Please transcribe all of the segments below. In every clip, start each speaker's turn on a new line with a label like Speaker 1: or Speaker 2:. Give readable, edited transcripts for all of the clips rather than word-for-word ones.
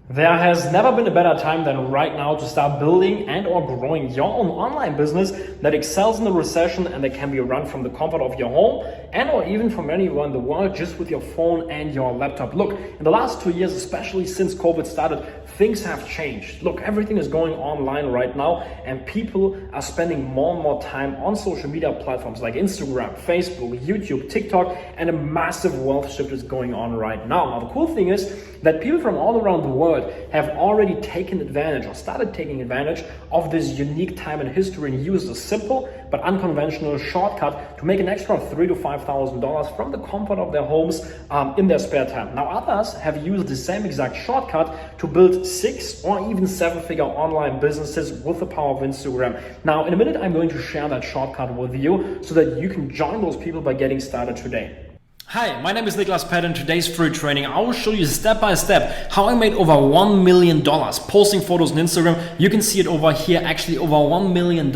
Speaker 1: There has never been a better time than right now to start building and or growing your own online business that excels in the recession and that can be run from the comfort of your home and or even from anywhere in the world just with your phone and your laptop. Look, in the last 2 years, especially since COVID started, things have changed. Look, everything is going online right now and people are spending more and more time on social media platforms like Instagram, Facebook, YouTube, TikTok, and a massive wealth shift is going on right now. Now, the cool thing is that people from all around the world have already taken advantage or started taking advantage of this unique time in history and used a simple but unconventional shortcut to make an extra $3,000 to $5,000 from the comfort of their homes in their spare time. Now, others have used the same exact shortcut to build 6 or even 7-figure online businesses with the power of Instagram. Now, in a minute, I'm going to share that shortcut with you so that you can join those people by getting started today. Hi, my name is Niklas Pett. In today's free training, I will show you step by step how I made over $1 million posting photos on Instagram. You can see it over here, actually over $1 million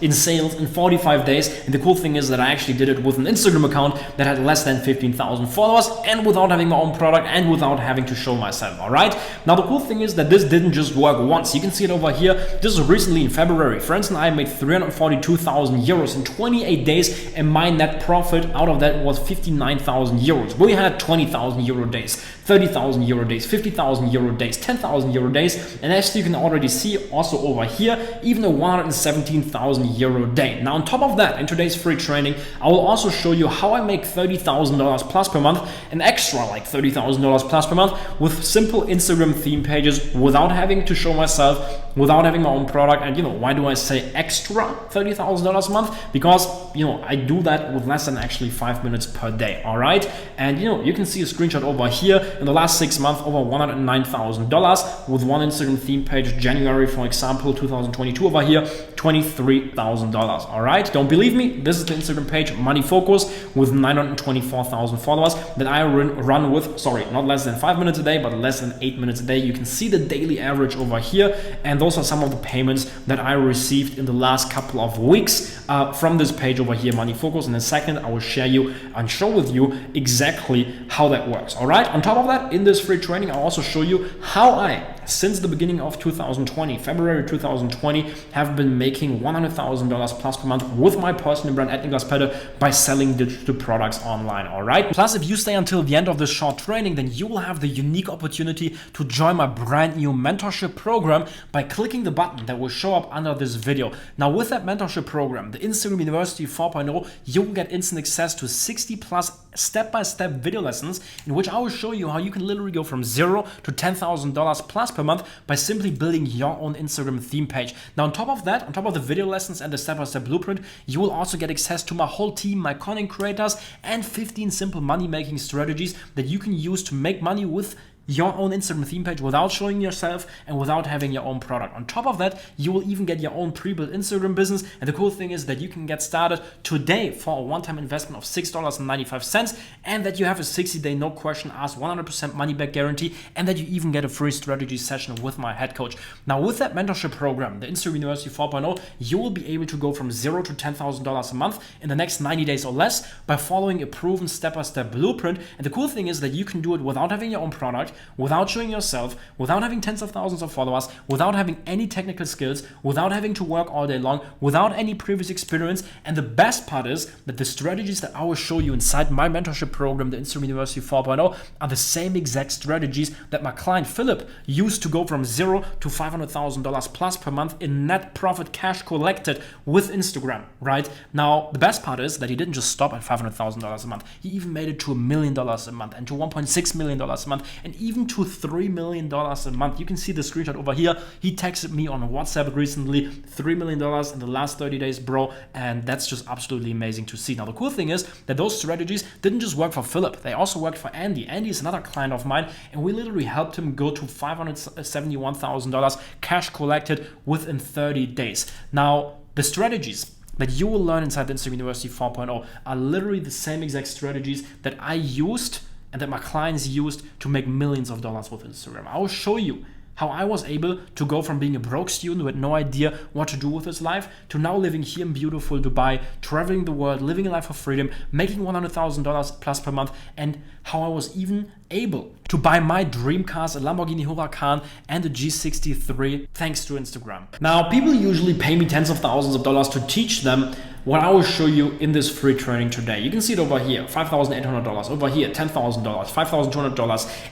Speaker 1: in sales in 45 days. And the cool thing is that I actually did it with an Instagram account that had less than 15,000 followers and without having my own product and without having to show myself, all right? Now, the cool thing is that this didn't just work once. You can see it over here. This is recently in February. Friends and I made 342,000 euros in 28 days, and my net profit out of that was 59,000 euros. We had 20,000 euro days, 30,000 euro days, 50,000 euro days, 10,000 euro days, and as you can already see also over here, even a 117,000 euro day. Now, on top of that, in today's free training, I will also show you how I make $30,000 plus per month, an extra like $30,000 plus per month with simple Instagram theme pages without having to show myself, without having my own product. And why do I say extra $30,000 a month? Because I do that with less than actually 5 minutes per day. All right, and you can see a screenshot over here. In the last 6 months, over $109,000 with one Instagram theme page. January, for example, 2022 over here, $23,000. All right, don't believe me? This is the Instagram page, Money Focus, with 924,000 followers that I run with. Sorry, not less than 5 minutes a day, but less than 8 minutes a day. You can see the daily average over here, and those are some of the payments that I received in the last couple of weeks from this page over here, Money Focus. In a second, I will share you and show with you exactly how that works. All right, on top of that, in this free training, I'll also show you how I, since the beginning of 2020, February 2020, have been making $100,000 plus per month with my personal brand at Niklas Pett by selling digital products online. All right, plus if you stay until the end of this short training, then you will have the unique opportunity to join my brand new mentorship program by clicking the button that will show up under this video. Now, with that mentorship program, the Instagram University 4.0, you will get instant access to 60 plus step-by-step video lessons in which I will show you how you can literally go from $0 to $10,000 plus per month by simply building your own Instagram theme page. Now, on top of that, on top of the video lessons and the step-by-step blueprint, you will also get access to my whole team, my content creators, and 15 simple money-making strategies that you can use to make money with your own Instagram theme page without showing yourself and without having your own product. On top of that, you will even get your own pre-built Instagram business. And the cool thing is that you can get started today for a one-time investment of $6.95, and that you have a 60-day no question asked 100% money back guarantee, and that you even get a free strategy session with my head coach. Now, with that mentorship program, the Instagram University 4.0, you will be able to go from $0 to $10,000 a month in the next 90 days or less by following a proven step-by-step blueprint. And the cool thing is that you can do it without having your own product, without showing yourself, without having tens of thousands of followers, without having any technical skills, without having to work all day long, without any previous experience. And the best part is that the strategies that I will show you inside my mentorship program, the Instagram University 4.0, are the same exact strategies that my client Philip used to go from $0 to $500,000 plus per month in net profit cash collected with Instagram, right? Now, the best part is that he didn't just stop at $500,000 a month. He even made it to $1 million a month, and to $1.6 million a month, and even to $3 million a month. You can see the screenshot over here. He texted me on WhatsApp recently, $3 million in the last 30 days, bro. And that's just absolutely amazing to see. Now, the cool thing is that those strategies didn't just work for Philip. They also worked for Andy. Andy is another client of mine, and we literally helped him go to $571,000 cash collected within 30 days. Now, the strategies that you will learn inside the Instagram University 4.0 are literally the same exact strategies that I used and that my clients used to make millions of dollars with Instagram. I will show you how I was able to go from being a broke student with no idea what to do with his life to now living here in beautiful Dubai, traveling the world, living a life of freedom, making $100,000 plus per month, and how I was even able to buy my dream cars, a Lamborghini Huracan and a G63, thanks to Instagram. Now, people usually pay me tens of thousands of dollars to teach them what I will show you in this free training today. You can see it over here, $5,800, over here, $10,000, $5,200,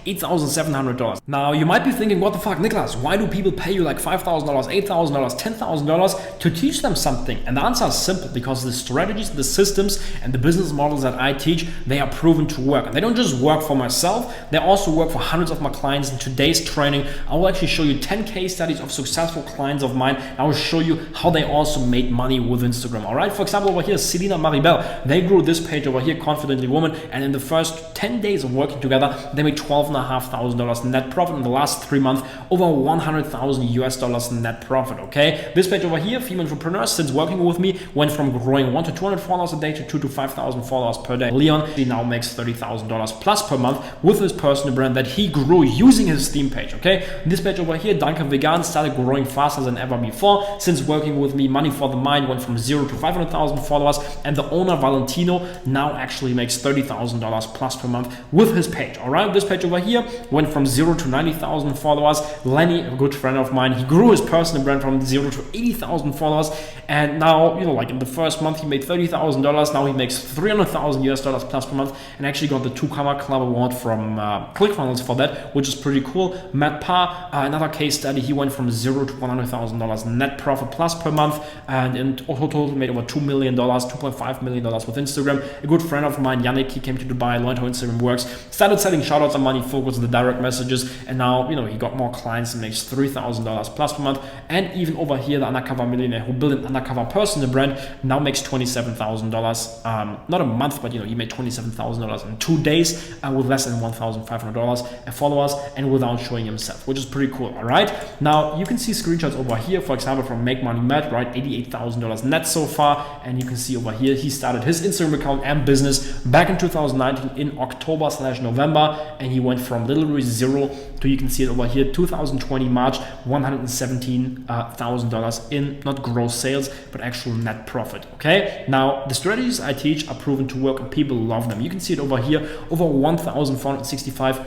Speaker 1: $8,700. Now, you might be thinking, what the fuck, Niklas, why do people pay you like $5,000, $8,000, $10,000 to teach them something? And the answer is simple, because the strategies, the systems, and the business models that I teach, they are proven to work. And they don't just work for myself, they also work for hundreds of my clients. In today's training, I will actually show you 10 case studies of successful clients of mine. I will show you how they also made money with Instagram, all right? For example, over here, Selena Maribel, they grew this page over here, Confidently Woman, and in the first 10 days of working together, they made $12,500 net profit. In the last 3 months, over 100,000 US dollars net profit, okay? This page over here, female entrepreneurs, since working with me, went from growing 1 to 200 followers a day to 2 to 5,000 followers per day. Leon, he now makes $30,000 plus per month with his personal brand that he grew using his theme page, okay? This page over here, Duncan Vegan, started growing faster than ever before. Since working with me, Money for the Mind went from 0 to 500,000 followers, and the owner, Valentino, now actually makes $30,000 plus per month with his page, all right? This page over here went from 0 to 90,000 followers. Lenny, a good friend of mine, he grew his personal brand from 0 to 80,000 followers, and now, you know, like in the first month, he made $30,000. Now he makes 300,000 US dollars plus per month, and actually got the 2-Comma Club Award from ClickFunnels for that, which is pretty cool. Matt Parr, another case study, he went from 0 to $100,000 net profit plus per month, and in total made over $2 million, $2.5 million with Instagram. A good friend of mine, Yannick, he came to Dubai, learned how Instagram works, started selling shoutouts on Money Focus, the direct messages, and now, you know, he got more clients and makes $3,000 plus per month. And even over here, the undercover millionaire who built an undercover personal brand now makes $27,000, not a month, but you know, he made $27,000 in 2 days with less than $1,500 followers and without showing himself, which is pretty cool, all right? Now, you can see screenshots over here, for example, from Make Money Matt, right? $88,000 net so far, and you can see over here, he started his Instagram account and business back in 2019 in October/November, and he went from literally 0 to, you can see it over here, 2020 March, $117,000 in not gross sales, but actual net profit, okay? Now, the strategies I teach are proven to work and people love them. You can see it over here, over 1,465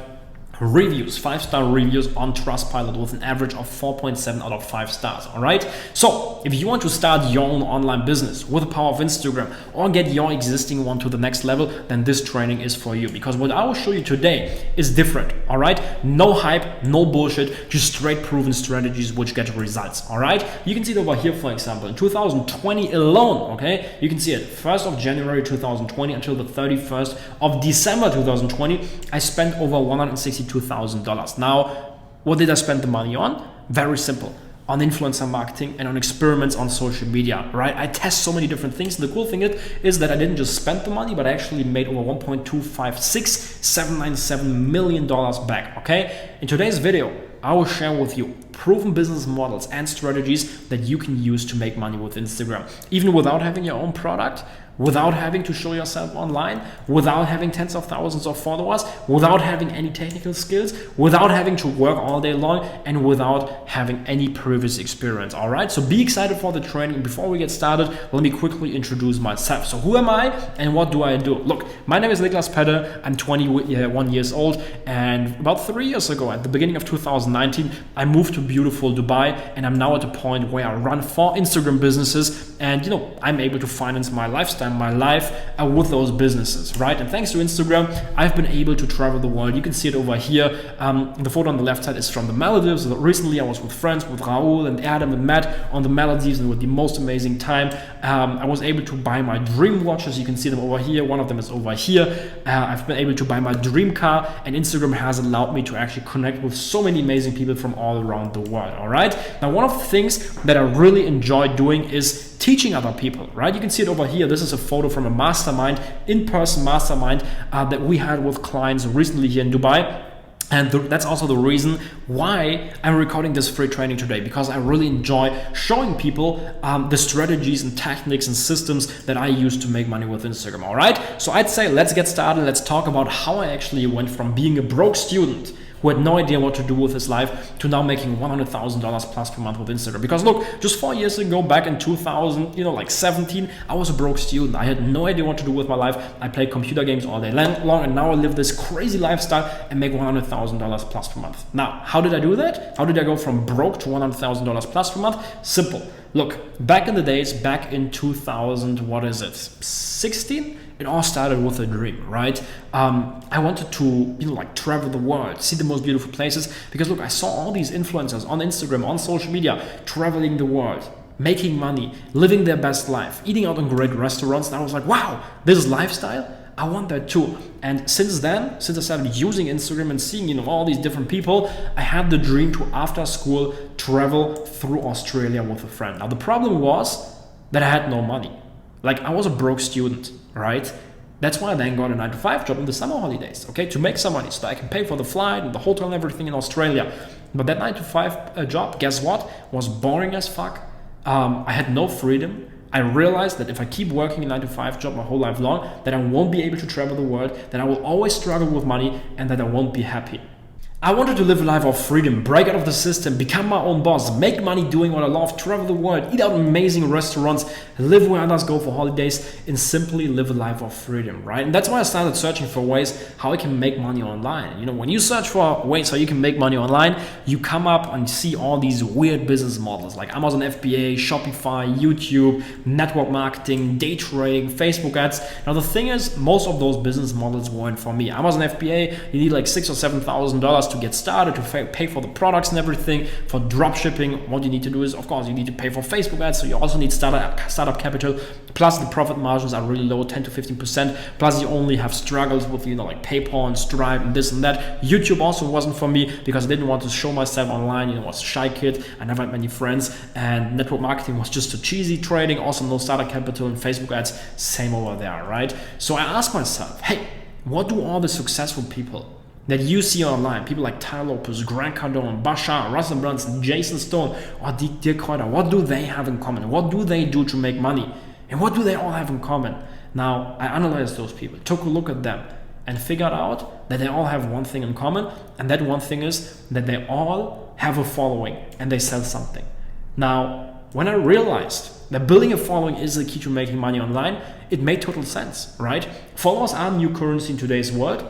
Speaker 1: reviews, 5-star reviews on Trustpilot with an average of 4.7 out of 5 stars, all right? So if you want to start your own online business with the power of Instagram or get your existing one to the next level, then this training is for you, because what I will show you today is different, all right? No hype, no bullshit, just straight proven strategies which get results, all right? You can see it over here, for example, in 2020 alone, okay? You can see it, 1st of January 2020 until the 31st of December 2020, I spent over $162,000. Now, what did I spend the money on? Very simple. On influencer marketing and on experiments on social media, right? I test so many different things. The cool thing is that I didn't just spend the money, but I actually made over $1.256797 million back, okay? In today's video, I will share with you proven business models and strategies that you can use to make money with Instagram, even without having your own product, without having to show yourself online, without having tens of thousands of followers, without having any technical skills, without having to work all day long, and without having any previous experience, all right? So be excited for the training. Before we get started, let me quickly introduce myself. So who am I and what do I do? Look, my name is Niklas Pedde. I'm 21 years old, and about 3 years ago, at the beginning of 2019, I moved to beautiful Dubai, and I'm now at the point where I run 4 Instagram businesses, and you know, I'm able to finance my lifestyle, my life with those businesses, right? And thanks to Instagram, I've been able to travel the world. You can see it over here. The photo on the left side is from the Maldives. Recently, I was with friends, with Raul and Adam and Matt on the Maldives, and with the most amazing time. I was able to buy my dream watches. You can see them over here. One of them is over here. I've been able to buy my dream car, and Instagram has allowed me to actually connect with so many amazing people from all around the world, all right? Now, one of the things that I really enjoy doing is teaching other people, right? You can see it over here. This is a photo from a mastermind, in-person mastermind that we had with clients recently here in Dubai. And that's also the reason why I'm recording this free training today, because I really enjoy showing people the strategies and techniques and systems that I use to make money with Instagram, all right? So I'd say let's get started. Let's talk about how I actually went from being a broke student who who had no idea what to do with his life to now making $100,000 plus per month with Instagram. Because look, just 4 years ago, back in 2000, like 17, I was a broke student. I had no idea what to do with my life. I played computer games all day long, and now I live this crazy lifestyle and make $100,000 plus per month. Now, how did I do that? How did I go from broke to $100,000 plus per month? Simple. Look, back in the days, back in 2016, it all started with a dream, right? I wanted to, travel the world, see the most beautiful places, because look, I saw all these influencers on Instagram, on social media, traveling the world, making money, living their best life, eating out in great restaurants, and I was like, wow, this is lifestyle? I want that too. And since then, since I started using Instagram and seeing, all these different people, I had the dream to, after school, travel through Australia with a friend. Now, the problem was that I had no money. Like, I was a broke student, right? That's why I then got a 9-to-5 job in the summer holidays, okay, to make some money so that I can pay for the flight and the hotel and everything in Australia. But that 9-to-5 job, guess what, was boring as fuck. I had no freedom. I realized that if I keep working a 9-to-5 job my whole life long, that I won't be able to travel the world, that I will always struggle with money, and that I won't be happy. I wanted to live a life of freedom, break out of the system, become my own boss, make money doing what I love, travel the world, eat out in amazing restaurants, live where others go for holidays, and simply live a life of freedom, right? And that's why I started searching for ways how I can make money online. When you search for ways how you can make money online, you come up and see all these weird business models like Amazon FBA, Shopify, YouTube, network marketing, day trading, Facebook ads. Now the thing is, most of those business models weren't for me. Amazon FBA, you need like $6,000 or $7,000 to get started, to pay for the products and everything. For drop shipping, what you need to do is, of course, you need to pay for Facebook ads, so you also need startup capital, plus the profit margins are really low, 10 to 15%, plus you only have struggles with, like PayPal and Stripe and this and that. YouTube also wasn't for me because I didn't want to show myself online, I was a shy kid, I never had many friends, and network marketing was just too cheesy. Trading, also no startup capital, and Facebook ads, same over there, right? So I asked myself, hey, what do all the successful people that you see online, people like Ty Lopez, Grant Cardone, Bashar, Russell Brunson, Jason Stone, or Dirk Kräuter, what do they have in common? What do they do to make money? And what do they all have in common? Now, I analyzed those people, took a look at them, and figured out that they all have one thing in common, and that one thing is that they all have a following and they sell something. Now, when I realized that building a following is the key to making money online, it made total sense, right? Followers are new currency in today's world.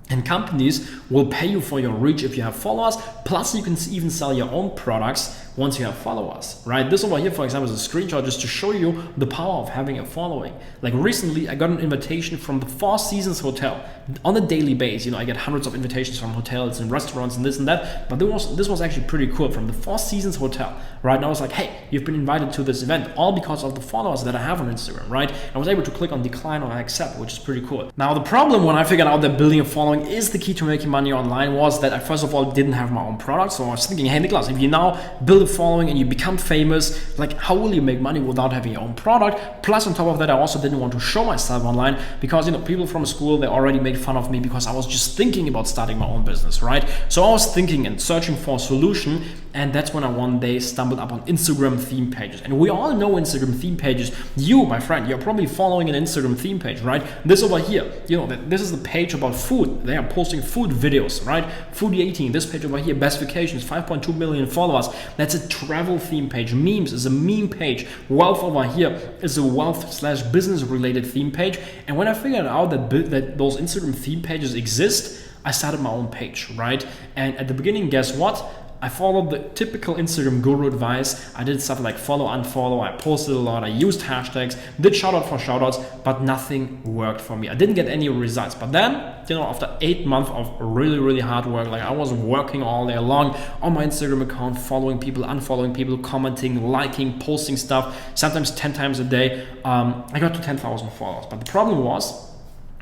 Speaker 1: And companies will pay you for your reach if you have followers, plus you can even sell your own products once you have followers, right? This over here, for example, is a screenshot just to show you the power of having a following. Like recently, I got an invitation from the Four Seasons Hotel on a daily basis. I get hundreds of invitations from hotels and restaurants and this and that, but this was actually pretty cool, from the Four Seasons Hotel, right? And I was like, hey, you've been invited to this event, all because of the followers that I have on Instagram, right? I was able to click on decline or accept, which is pretty cool. Now, the problem when I figured out that building a following is the key to making money online was that I first of all didn't have my own product. So I was thinking, hey Niklas, if you now build a following and you become famous, like how will you make money without having your own product? Plus on top of that, I also didn't want to show myself online because people from school, they already made fun of me because I was just thinking about starting my own business, right? So I was thinking and searching for a solution, and that's when I one day stumbled upon Instagram theme pages. And we all know Instagram theme pages. You, my friend, you're probably following an Instagram theme page, right? This over here, this is the page about food. They are posting food videos, right? Foodie 18, this page over here, best vacations, 5.2 million followers. That's a travel theme page. Memes is a meme page. Wealth over here is a wealth/business related theme page. And when I figured out that those Instagram theme pages exist, I started my own page, right? And at the beginning, guess what? I followed the typical Instagram guru advice. I did stuff like follow, unfollow. I posted a lot. I used hashtags, did shout out for shout outs, but nothing worked for me. I didn't get any results. But then, after 8 months of really, really hard work, like I was working all day long on my Instagram account, following people, unfollowing people, commenting, liking, posting stuff, sometimes 10 times a day, I got to 10,000 followers. But the problem was,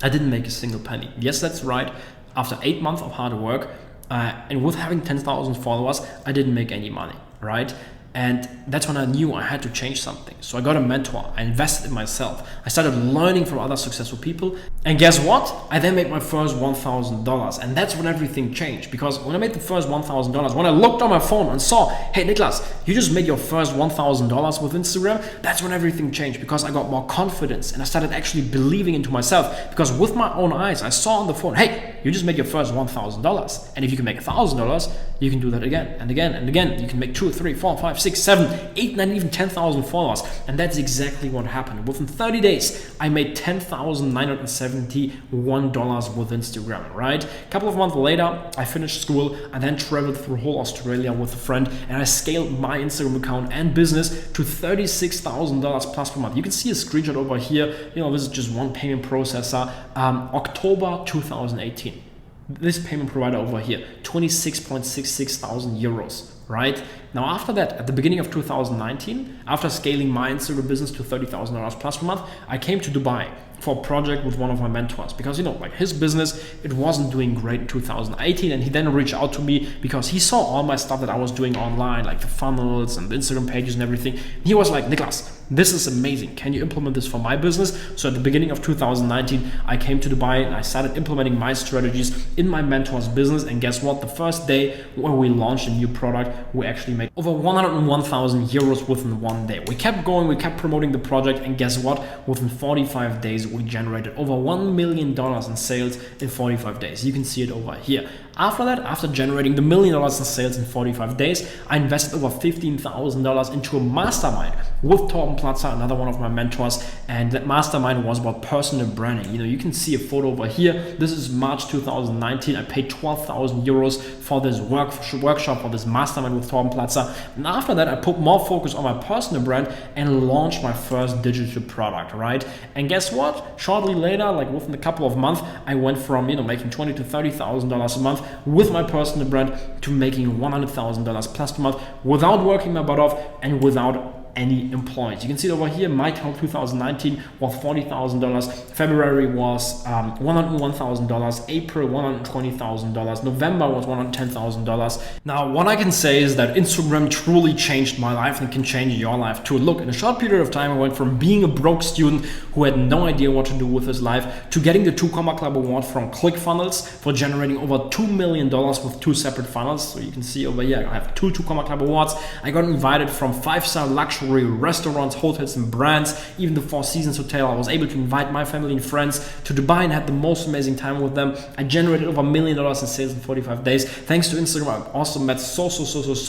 Speaker 1: I didn't make a single penny. Yes, that's right. After 8 months of hard work, and with having 10,000 followers, I didn't make any money, right? And that's when I knew I had to change something. So I got a mentor, I invested in myself. I started learning from other successful people. And guess what? I then made my first $1,000. And that's when everything changed. Because when I made the first $1,000, when I looked on my phone and saw, hey Niklas, you just made your first $1,000 with Instagram, that's when everything changed. Because I got more confidence and I started actually believing into myself. Because with my own eyes, I saw on the phone, hey, you just make your first $1,000. And if you can make $1,000, you can do that again and again and again. You can make 2, 3, 4, 5, 6, 7, 8, 9, even 10,000 followers. And that's exactly what happened. Within 30 days, I made $10,971 with Instagram, right? A couple of months later, I finished school. I then traveled through whole Australia with a friend, and I scaled my Instagram account and business to $36,000 plus per month. You can see a screenshot over here. This is just one payment processor, October 2018. This payment provider over here, 26.66 thousand euros, right? Now, after that, at the beginning of 2019, after scaling my Instagram business to $30,000 plus per month, I came to Dubai for a project with one of my mentors, because his business, it wasn't doing great in 2018, and he then reached out to me because he saw all my stuff that I was doing online, like the funnels and the Instagram pages and everything. He was like, Niklas, this is amazing. Can you implement this for my business? So at the beginning of 2019, I came to Dubai and I started implementing my strategies in my mentor's business. And guess what? The first day when we launched a new product, we actually made over 101,000 euros within one day. We kept going, we kept promoting the project, and guess what? Within 45 days, we generated over $1 million in sales in 45 days. You can see it over here. After that, after generating the $1 million in sales in 45 days, I invested over $15,000 into a mastermind with Torben Platzer, another one of my mentors. And that mastermind was about personal branding. You can see a photo over here. This is March 2019. I paid 12,000 euros for this workshop, for this mastermind with Torben Platzer. And after that, I put more focus on my personal brand and launched my first digital product, right? And guess what? Shortly later, like within a couple of months, I went from making $20,000 to $30,000 a month with my personal brand to making $100,000 plus per month without working my butt off and without any employees. You can see it over here. My account 2019 was $40,000. February was $101,000. April $120,000. November was $110,000. Now, what I can say is that Instagram truly changed my life and can change your life too. Look, in a short period of time, I went from being a broke student who had no idea what to do with his life to getting the 2 Comma Club award from ClickFunnels for generating over $2 million with 2 separate funnels. So you can see over here, I have 2 Comma Club awards. I got invited from 5-star luxury restaurants, hotels, and brands, even the Four Seasons Hotel. I was able to invite my family and friends to Dubai and had the most amazing time with them. I generated over $1 million in sales in 45 days. Thanks to Instagram, I've also met so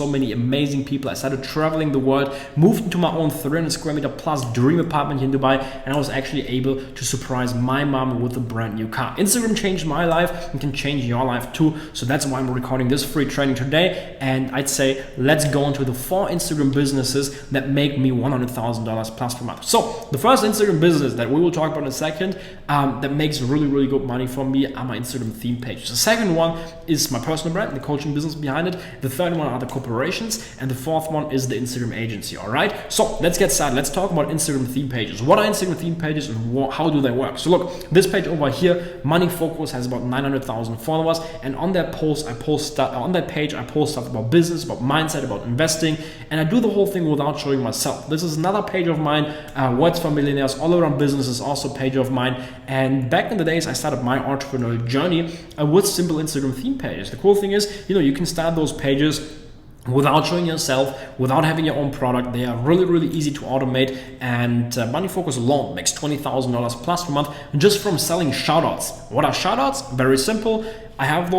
Speaker 1: many amazing people. I started traveling the world, moved into my own 300 square meter plus dream apartment here in Dubai, and I was actually able to surprise my mom with a brand new car. Instagram changed my life and can change your life too. So that's why I'm recording this free training today. And I'd say, let's go into the 4 Instagram businesses that make me $100,000 plus per month. So the first Instagram business that we will talk about in a second that makes really good money for me are my Instagram theme pages. The second one is my personal brand, the coaching business behind it. The third one are the corporations, and the fourth one is the Instagram agency. All right, so let's get started. Let's talk about Instagram theme pages. What are Instagram theme pages and how do they work? So look, this page over here, Money Focus, has about 900,000 followers, and on that page I post stuff about business, about mindset, about investing, and I do the whole thing without showing myself. This is another page of mine, Words for Millionaires, All Around Business is also a page of mine. And back in the days, I started my entrepreneurial journey with simple Instagram theme pages. The cool thing is, you can start those pages without showing yourself, without having your own product. They are really easy to automate, and Money Focus alone makes $20,000 plus per month just from selling shoutouts. What are shoutouts? Very simple. I have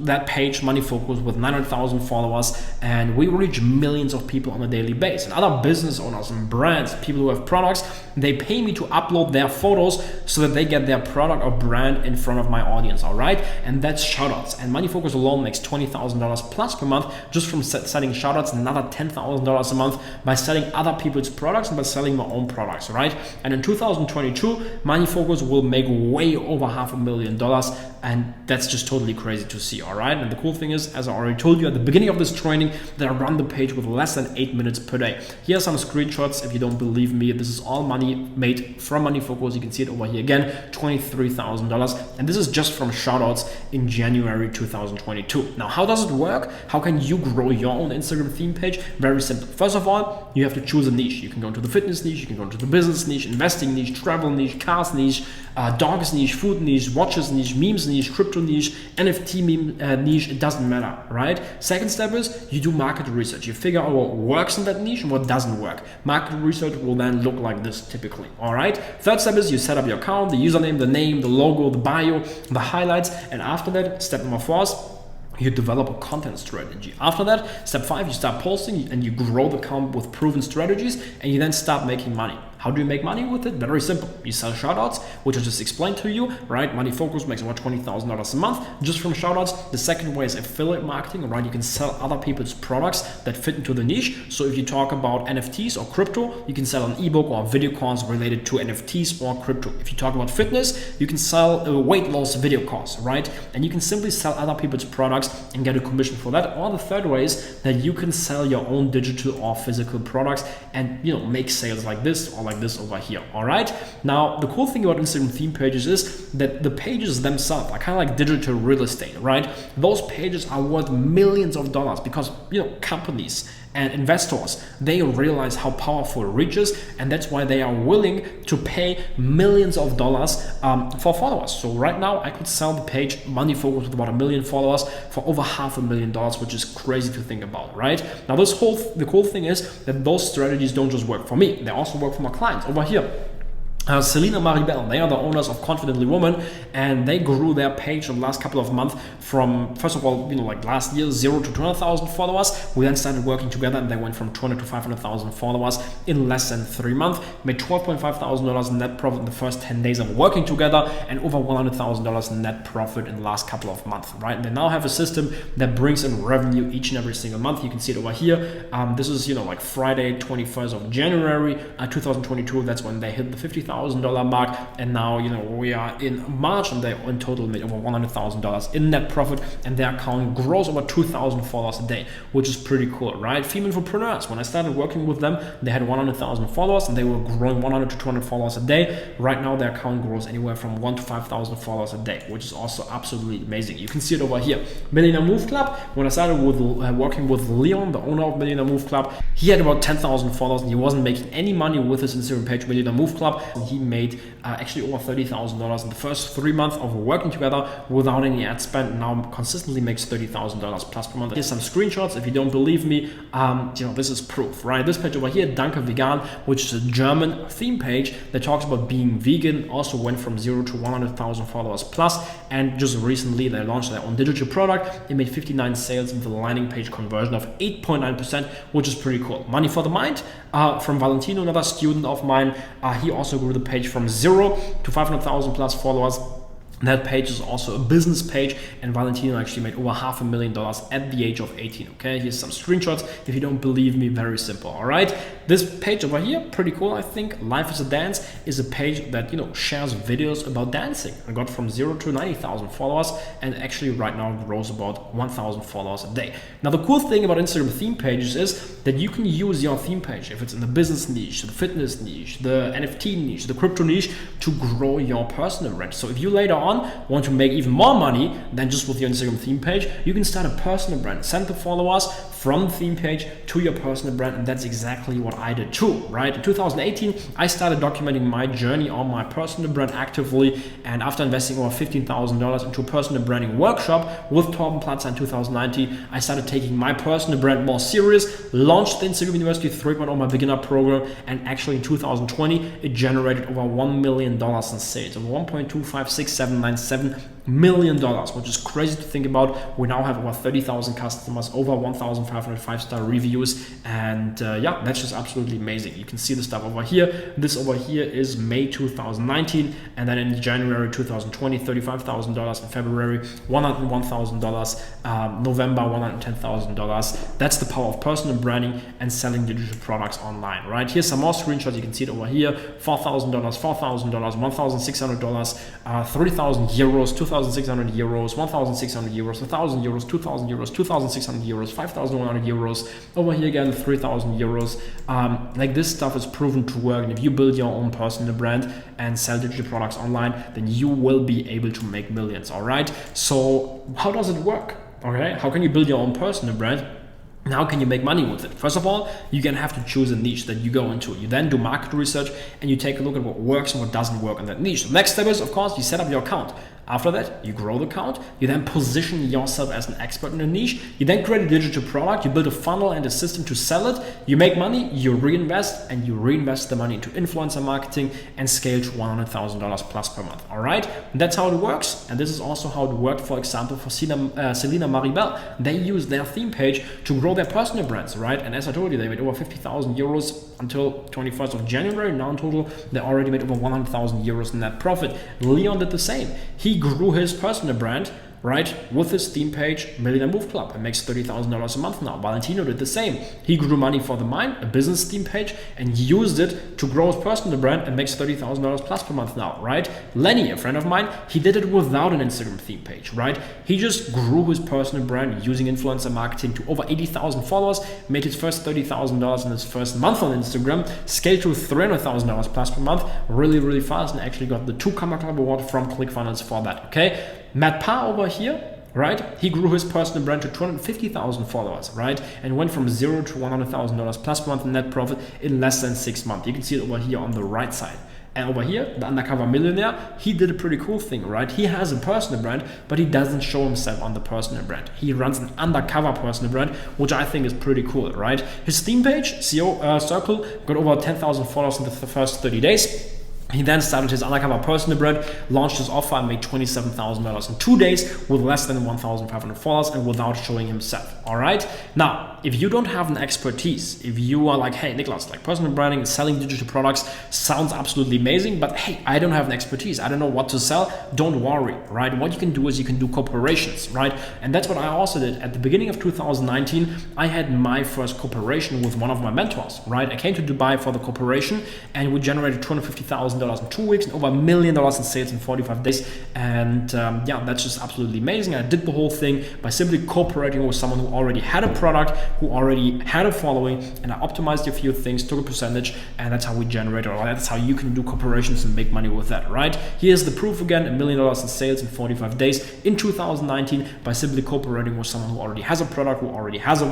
Speaker 1: that page, Money Focus, with 900,000 followers, and we reach millions of people on a daily basis. And other business owners and brands, people who have products, they pay me to upload their photos so that they get their product or brand in front of my audience, all right? And that's shoutouts. And Money Focus alone makes $20,000 plus per month just from selling shoutouts, another $10,000 a month by selling other people's products and by selling my own products, right? And in 2022, Money Focus will make way over $500,000, and that's just totally crazy to see, all right? And the cool thing is, as I already told you at the beginning of this training, that I run the page with less than 8 minutes per day. Here are some screenshots if you don't believe me. This is all money made from Money Focus. You can see it over here again, $23,000. And this is just from shoutouts in January 2022. Now, how does it work? How can you grow your own Instagram theme page? Very simple. First of all, you have to choose a niche. You can go into the fitness niche, you can go into the business niche, investing niche, travel niche, cars niche, dogs niche, food niche, watches niche, memes niche, crypto niche, NFT meme niche, it doesn't matter, right? Second step is you do market research. You figure out what works in that niche and what doesn't work. Market research will then look like this typically, all right? Third step is you set up your account, the username, the name, the logo, the bio, the highlights, and after that, step number 4 is you develop a content strategy. After that, step 5, you start posting and you grow the account with proven strategies, and you then start making money. How do you make money with it? Very simple. You sell shoutouts, which I just explained to you, right? Money Focus makes about $20,000 a month just from shoutouts. The second way is affiliate marketing, right? You can sell other people's products that fit into the niche. So if you talk about NFTs or crypto, you can sell an ebook or a video course related to NFTs or crypto. If you talk about fitness, you can sell a weight loss video course, right? And you can simply sell other people's products and get a commission for that. Or the third way is that you can sell your own digital or physical products and, you know, make sales like this or like this over here. All right. Now, the cool thing about Instagram theme pages is that the pages themselves are kind of like digital real estate, right? Those pages are worth millions of dollars because, you know, companies and investors, they realize how powerful reach is, and that's why they are willing to pay millions of dollars for followers. So right now I could sell the page Money Focus with about 1 million followers for over $500,000, which is crazy to think about, right? Now the cool thing is that those strategies don't just work for me, they also work for my clients over here. Selena Maribel, they are the owners of Confidently Woman, and they grew their page in the last couple of months from, first of all, you know, like last year, 0 to 200,000 followers. We then started working together, and they went from 200 to 500,000 followers in less than 3 months. Made $12,500 in net profit in the first 10 days of working together, and over $100,000 in net profit in the last couple of months, right? And they now have a system that brings in revenue each and every single month. You can see it over here. This is, you know, like Friday, 21st of January, 2022. That's when they hit the $50,000 mark, and now, you know, we are in March, and they in total made over $100,000 in net profit, and their account grows over 2,000 followers a day, which is pretty cool, right? Female entrepreneurs, when I started working with them, they had 100,000 followers, and they were growing 100 to 200 followers a day. Right now their account grows anywhere from 1 to 5,000 followers a day, which is also absolutely amazing. You can see it over here. Millionaire Move Club, when I started with working with Leon, the owner of Millionaire Move Club, he had about 10,000 followers, and he wasn't making any money with his Instagram page Millionaire Move Club. He made actually over $30,000 in the first 3 months of working together without any ad spend. Now consistently makes $30,000 plus per month. Here's some screenshots. If you don't believe me, you know, this is proof, right? This page over here, Danke Vegan, which is a German theme page that talks about being vegan, also went from 0 to 100,000 followers plus, and just recently they launched their own digital product. They made 59 sales with a landing page conversion of 8.9%, which is pretty cool. Money for the Mind from Valentino, another student of mine. He also grew the page from 0 to 500,000 plus followers. That page is also a business page, and Valentino actually made over $500,000 at the age of 18. Okay, here's some screenshots. If you don't believe me, very simple. All right, this page over here, pretty cool. I think Life is a Dance is a page that, you know, shares videos about dancing. I got from 0 to 90,000 followers, and actually right now grows about 1,000 followers a day. Now the cool thing about Instagram theme pages is that you can use your theme page, if it's in the business niche, the fitness niche, the NFT niche, the crypto niche, to grow your personal brand. So if you later on want to make even more money than just with your Instagram theme page, you can start a personal brand. Send the followers from the theme page to your personal brand, and that's exactly what I did too, right? In 2018, I started documenting my journey on my personal brand actively, and after investing over $15,000 into a personal branding workshop with Torben Platzer in 2019, I started taking my personal brand more serious, launched the Instagram University 3.0, my beginner program, and actually in 2020, it generated over $1 million in sales, of $1.256797 million, which is crazy to think about. We now have over 30,000 customers, over 1,500 5-star reviews, and yeah, that's just absolutely amazing. You can see the stuff over here. This over here is May 2019, and then in January 2020, $35,000. In February, $101,000. November, $110,000. That's the power of personal branding and selling digital products online, right? Here's some more screenshots. You can see it over here: $4,000, $4,000, $1,600, 3,000 euros, 2,600 euros, 1,600 euros, 1,000 euros, 2,000 euros, 2,600 euros, 5,100 euros. Over here again, 3,000 euros. Like, this stuff is proven to work, and if you build your own personal brand and sell digital products online, then you will be able to make millions. All right. So how does it work? Okay, how can you build your own personal brand? And how can you make money with it? First of all, you're gonna have to choose a niche that you go into. You then do market research, and you take a look at what works and what doesn't work in that niche. The next step is, of course, you set up your account. After that, you grow the account, you then position yourself as an expert in a niche, you then create a digital product, you build a funnel and a system to sell it, you make money, you reinvest, and you reinvest the money into influencer marketing and scale to $100,000 plus per month. All right, and that's how it works. And this is also how it worked, for example, for Selena Maribel. They used their theme page to grow their personal brands, right? And as I told you, they made over 50,000 euros until 21st of January. Now in total, they already made over 100,000 euros in net profit. Leon did the same. He grew his personal brand, right, with his theme page, Millionaire Move Club, and makes $30,000 a month now. Valentino did the same. He grew Money for the Mind, a business theme page, and used it to grow his personal brand and makes $30,000 plus per month now, right? Lenny, a friend of mine, he did it without an Instagram theme page, right? He just grew his personal brand using influencer marketing to over 80,000 followers, made his first $30,000 in his first month on Instagram, scaled to $300,000 plus per month really, really fast, and actually got the 2 Karma Club award from ClickFunnels for that, okay? Matt Pa over here, right? He grew his personal brand to 250,000 followers, right? And went from $0 to $100,000 plus per month in net profit in less than 6 months. You can see it over here on the right side. And over here, the Undercover Millionaire, he did a pretty cool thing, right? He has a personal brand, but he doesn't show himself on the personal brand. He runs an undercover personal brand, which I think is pretty cool, right? His theme page, CEO Circle, got over 10,000 followers in the first 30 days. He then started his undercover personal brand, launched his offer, and made $27,000 in 2 days with less than 1,500 followers and without showing himself. All right. Now, if you don't have an expertise, if you are like, hey, Niklas, like personal branding and selling digital products sounds absolutely amazing, but hey, I don't have an expertise, I don't know what to sell, don't worry, right? What you can do is you can do corporations, right? And that's what I also did. At the beginning of 2019, I had my first corporation with one of my mentors, right? I came to Dubai for the corporation and we generated $250,000 in 2 weeks and over $1 million in sales in 45 days. And yeah, that's just absolutely amazing. I did the whole thing by simply cooperating with someone who already had a product, who already had a following, and I optimized a few things, took a percentage, and that's how we generated, or that's how you can do corporations and make money with that, right? Here's the proof again, $1 million in sales in 45 days in 2019 by simply cooperating with someone who already has a product, who already has a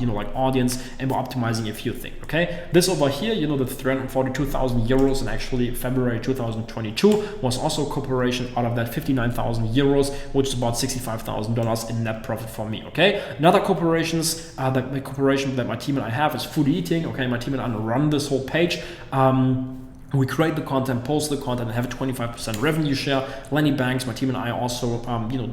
Speaker 1: like audience, and we're optimizing a few things, okay? This over here, the 342,000 euros in actually February 2022 was also a corporation. Out of that, 59,000 euros, which is about $65,000 in net profit for me, okay? Another corporations, the corporation that my team and I have is Food Eating, okay? My team and I run this whole page. We create the content, post the content, and have a 25% revenue share. Lenny Banks, my team and I also,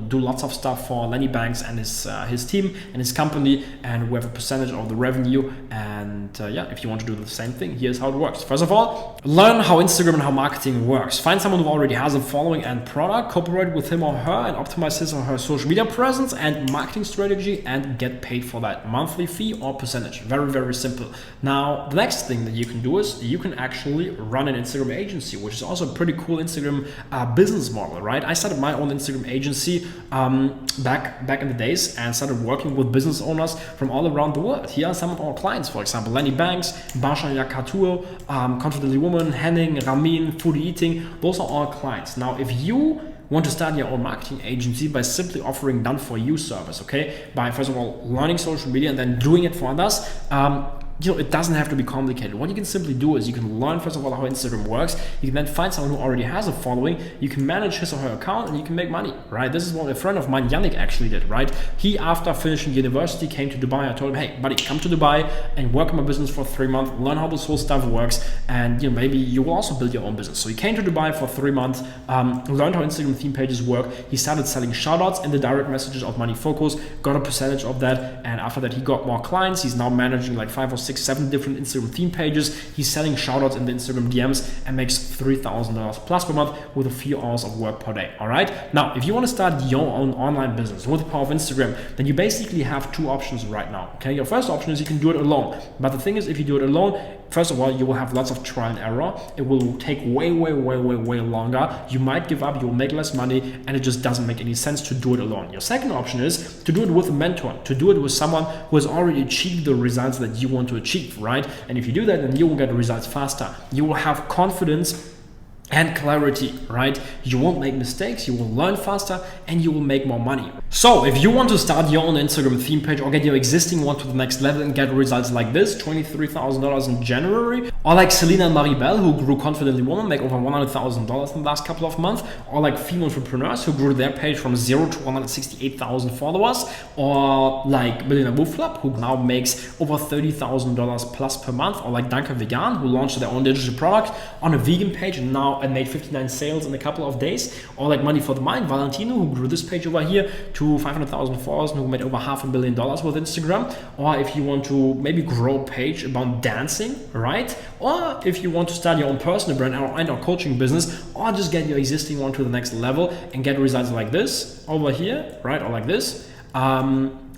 Speaker 1: do lots of stuff for Lenny Banks and his team and his company, and we have a percentage of the revenue. And yeah, if you want to do the same thing, here's how it works. First of all, learn how Instagram and how marketing works. Find someone who already has a following and product, cooperate with him or her, and optimize his or her social media presence and marketing strategy, and get paid for that monthly fee or percentage. Very, very simple. Now, the next thing that you can do is you can actually run an Instagram agency, which is also a pretty cool Instagram business model, right? I started my own Instagram agency back in the days and started working with business owners from all around the world. Here are some of our clients, for example, Lenny Banks, Basha Yakatur, Confidently Woman, Henning, Ramin, Food Eating. Those are all clients. Now, if you want to start your own marketing agency by simply offering done for you service, okay? By first of all learning social media and then doing it for others, it doesn't have to be complicated. What you can simply do is you can learn first of all how Instagram works. You can then find someone who already has a following. You can manage his or her account and you can make money, right? This is what a friend of mine, Yannick, actually did, right? He, after finishing university, came to Dubai. I told him, hey, buddy, come to Dubai and work in my business for 3 months, learn how this whole stuff works, and maybe you will also build your own business. So he came to Dubai for 3 months, learned how Instagram theme pages work. He started selling shoutouts in the direct messages of Money Focus, got a percentage of that, and after that he got more clients. He's now managing like 5 or 6, 7 different Instagram theme pages. He's selling shoutouts in the Instagram DMs and makes $3,000 plus per month with a few hours of work per day. All right. Now, if you want to start your own online business with the power of Instagram, then you basically have 2 options right now. Okay. Your first option is you can do it alone. But the thing is, if you do it alone, first of all, you will have lots of trial and error. It will take way longer. You might give up, you will make less money, and it just doesn't make any sense to do it alone. Your second option is to do it with a mentor, to do it with someone who has already achieved the results that you want to achieve, right? And if you do that, then you will get results faster. You will have confidence and clarity, right? You won't make mistakes, you will learn faster, and you will make more money. So if you want to start your own Instagram theme page or get your existing one to the next level and get results like this, $23,000 in January, or like Selena and Maribel, who grew Confidently Woman, make over $100,000 in the last couple of months, or like female entrepreneurs who grew their page from 0 to 168,000 followers, or like Millionaire Move Club, who now makes over $30,000 plus per month, or like Danke Vegan, who launched their own digital product on a vegan page and now made 59 sales in a couple of days, or like Money for the Mind, Valentino, who grew this page over here to 500,000 followers and who made over $500 million with Instagram. Or if you want to maybe grow a page about dancing, right? Or if you want to start your own personal brand and/or coaching business, or just get your existing one to the next level and get results like this over here, right? Or like this.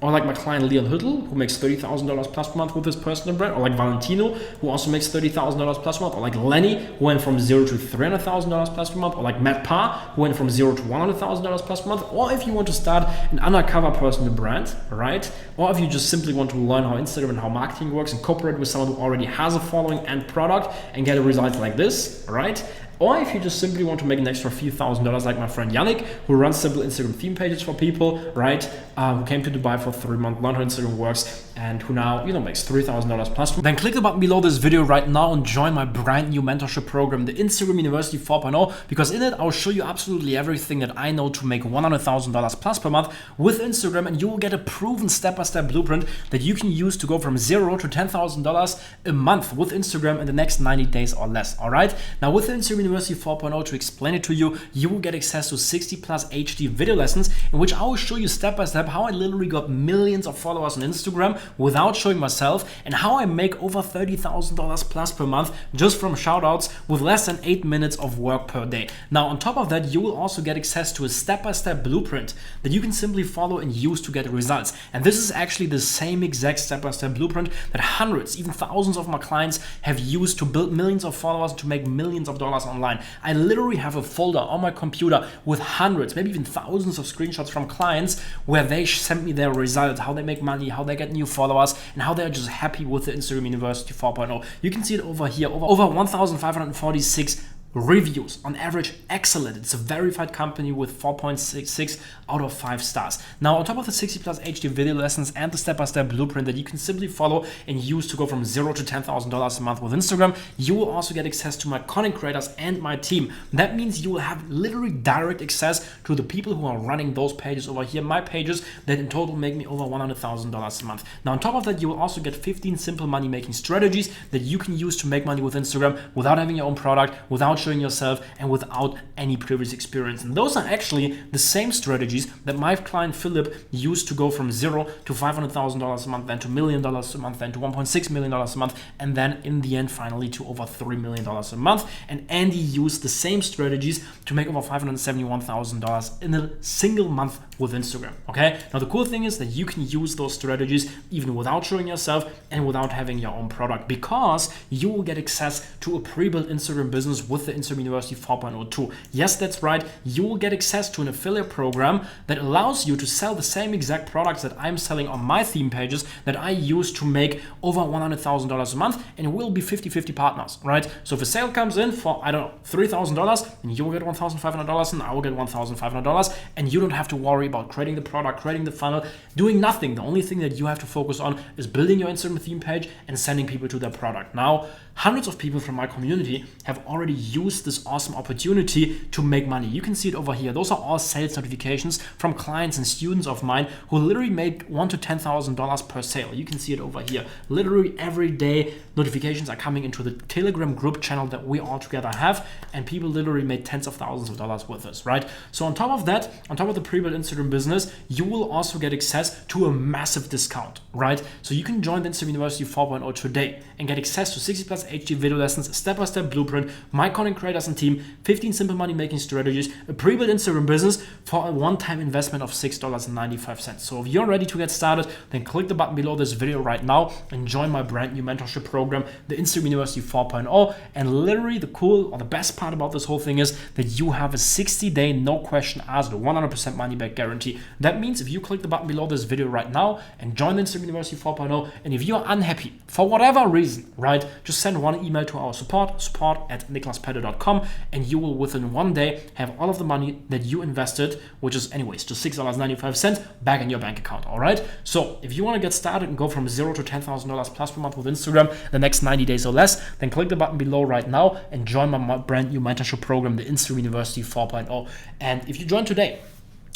Speaker 1: Or like my client Leon Hüttel, who makes $30,000 plus per month with his personal brand, or like Valentino, who also makes $30,000 plus per month, or like Lenny, who went from 0 to $300,000 plus per month, or like Matt Parr, who went from 0 to $100,000 plus per month. Or if you want to start an undercover personal brand, right? Or if you just simply want to learn how Instagram and how marketing works and cooperate with someone who already has a following and product and get a result like this, right? Or if you just simply want to make an extra few $1,000s like my friend Yannick, who runs simple Instagram theme pages for people, right? Who came to Dubai for 3 months, learned how Instagram works, and who now, makes $3,000 plus. Then click the button below this video right now and join my brand new mentorship program, the Instagram University 4.0, because in it, I'll show you absolutely everything that I know to make $100,000 plus per month with Instagram, and you will get a proven step-by-step blueprint that you can use to go from 0 to $10,000 a month with Instagram in the next 90 days or less, all right? Now, with the Instagram University 4.0, to explain it to you, you will get access to 60 plus HD video lessons in which I will show you step by step how I literally got millions of followers on Instagram without showing myself, and how I make over $30,000 plus per month just from shoutouts with less than 8 minutes of work per day. Now, on top of that, you will also get access to a step-by-step blueprint that you can simply follow and use to get results. And this is actually the same exact step-by-step blueprint that hundreds, even thousands of my clients have used to build millions of followers and to make millions of dollars online. I literally have a folder on my computer with hundreds, maybe even thousands of screenshots from clients where they sent me their results, how they make money, how they get new followers, and how they're just happy with the Instagram University 4.0. You can see it over here, over 1,546 reviews, on average excellent. It's a verified company with 4.66 out of 5 stars. Now, on top of the 60 plus HD video lessons and the step-by-step blueprint that you can simply follow and use to go from 0 to $10,000 a month with Instagram, you will also get access to my content creators and my team. That means you will have literally direct access to the people who are running those pages over here, my pages, that in total make me over $100,000 a month. Now, on top of that, you will also get 15 simple money-making strategies that you can use to make money with Instagram without having your own product, without showing yourself, and without any previous experience. And those are actually the same strategies that my client Philip used to go from 0 to $500,000 a month, then to $1 million a month, then to $1.6 million a month, and then in the end finally to over $3 million a month. And Andy used the same strategies to make over $571,000 in a single month with Instagram. Okay, now the cool thing is that you can use those strategies even without showing yourself and without having your own product, because you will get access to a pre-built Instagram business with the Instagram University 4.0 too. Yes, that's right, you will get access to an affiliate program that allows you to sell the same exact products that I'm selling on my theme pages that I use to make over $100,000 a month, and it will be 50-50 partners, right? So if a sale comes in for, I don't know, $3,000, and you will get $1,500 and I will get $1,500, and you don't have to worry about creating the product, creating the funnel, doing nothing. The only thing that you have to focus on is building your Instagram theme page and sending people to their product. Now, hundreds of people from my community have already used this awesome opportunity to make money. You can see it over here. Those are all sales notifications from clients and students of mine who literally made $1,000 to $10,000 per sale. You can see it over here. Literally every day notifications are coming into the Telegram group channel that we all together have, and people literally made tens of thousands of dollars with us, right? So on top of that, on top of the pre-built Instagram business, you will also get access to a massive discount, right? So you can join the Instagram University 4.0 today and get access to 60 plus HD video lessons, step-by-step blueprint, my content creators and team, 15 simple money-making strategies, a pre-built Instagram business for a one-time investment of $6.95. So if you're ready to get started, then click the button below this video right now and join my brand new mentorship program, the Instagram University 4.0. And literally the cool or the best part about this whole thing is that you have a 60-day, no question asked, 100% money-back guarantee. That means if you click the button below this video right now and join the Instagram University 4.0, and if you're unhappy for whatever reason, right, just send one email to our support@niklaspetter.com www.insidertrader.com, and you will within one day have all of the money that you invested, which is anyways just $6.95 back in your bank account. All right. So if you want to get started and go from $0 to $10,000 plus per month with Instagram the next 90 days or less, then click the button below right now and join my brand new mentorship program, the Instagram University 4.0. And if you join today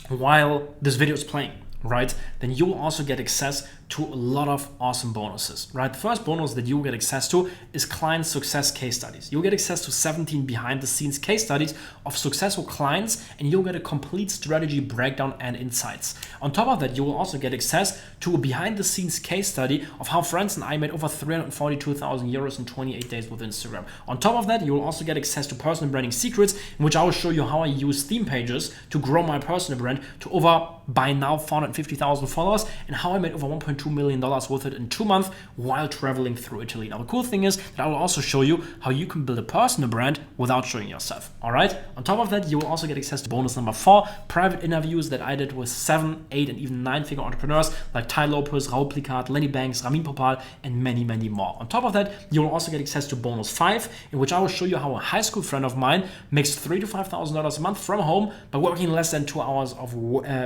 Speaker 1: while this video is playing, right, then you will also get access to a lot of awesome bonuses, right? The first bonus that you will get access to is client success case studies. You'll get access to 17 behind the scenes case studies of successful clients, and you'll get a complete strategy breakdown and insights. On top of that, you will also get access to a behind the scenes case study of how friends and I made over 342,000 euros in 28 days with Instagram. On top of that, you will also get access to personal branding secrets, in which I will show you how I use theme pages to grow my personal brand to over by now 450,000 followers, and how I made over $1.2 million with it in 2 months while traveling through Italy. Now, the cool thing is that I will also show you how you can build a personal brand without showing yourself. All right. On top of that, you will also get access to bonus number 4, private interviews that I did with 7, 8, and even 9-figure entrepreneurs like Tai Lopez, Raul Plikat, Lenny Banks, Ramin Popal, and many, many more. On top of that, you will also get access to bonus 5, in which I will show you how a high school friend of mine makes $3,000 to $5,000 a month from home by working less than 2 hours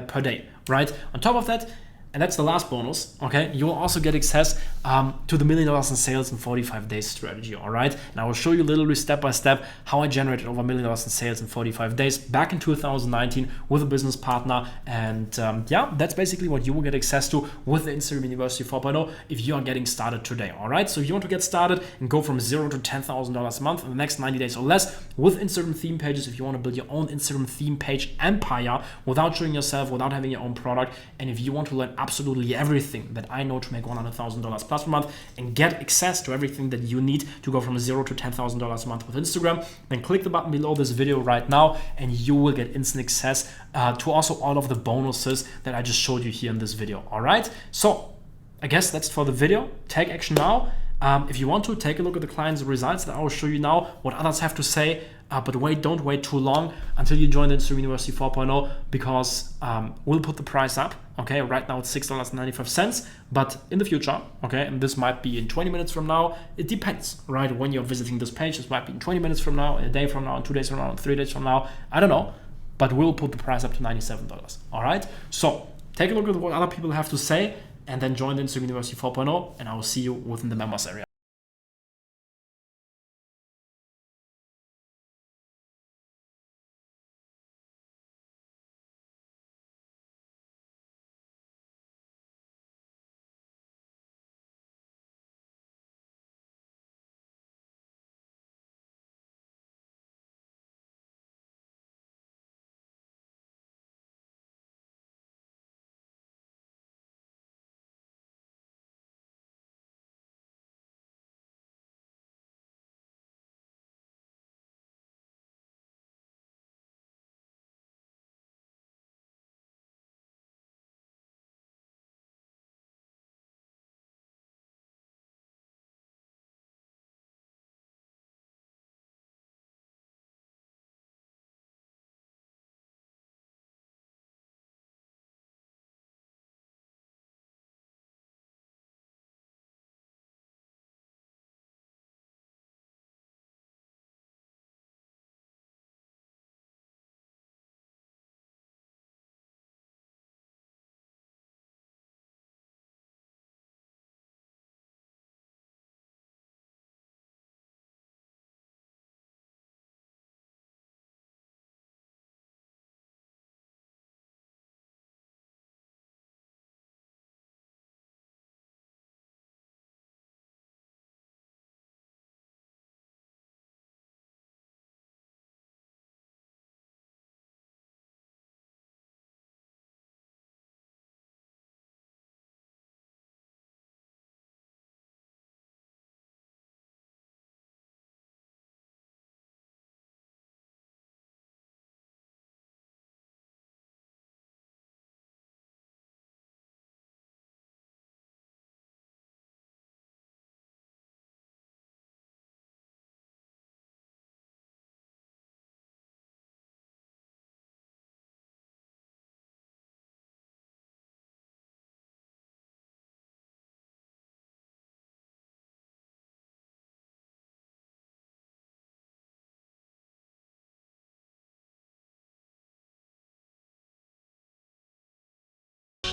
Speaker 1: per day. Right. On top of that, and that's the last bonus, okay, you will also get access to the $1 million in sales in 45 days strategy, all right? And I will show you literally step by step how I generated over $1 million in sales in 45 days back in 2019 with a business partner. And yeah, that's basically what you will get access to with the Instagram University 4.0 if you are getting started today, all right? So if you want to get started and go from $0 to $10,000 a month in the next 90 days or less with Instagram theme pages, if you want to build your own Instagram theme page empire without showing yourself, without having your own product, and if you want to learn absolutely everything that I know to make $100,000 plus per month and get access to everything that you need to go from $0 to $10,000 a month with Instagram, then click the button below this video right now and you will get instant access to also all of the bonuses that I just showed you here in this video. All right. So I guess that's for the video. Take action now. If you want to, take a look at the client's results that I will show you now, what others have to say. But wait, don't wait too long until you join the Instagram University 4.0 because we'll put the price up. Okay, right now it's $6.95, but in the future, okay, and this might be in 20 minutes from now. It depends, right? When you're visiting this page, this might be in 20 minutes from now, a day from now, 2 days from now, 3 days from now. I don't know, but we'll put the price up to $97. All right. So take a look at what other people have to say, and then join the Instagram University 4.0, and I will see you within the members area.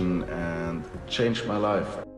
Speaker 2: inspiration and changed my life.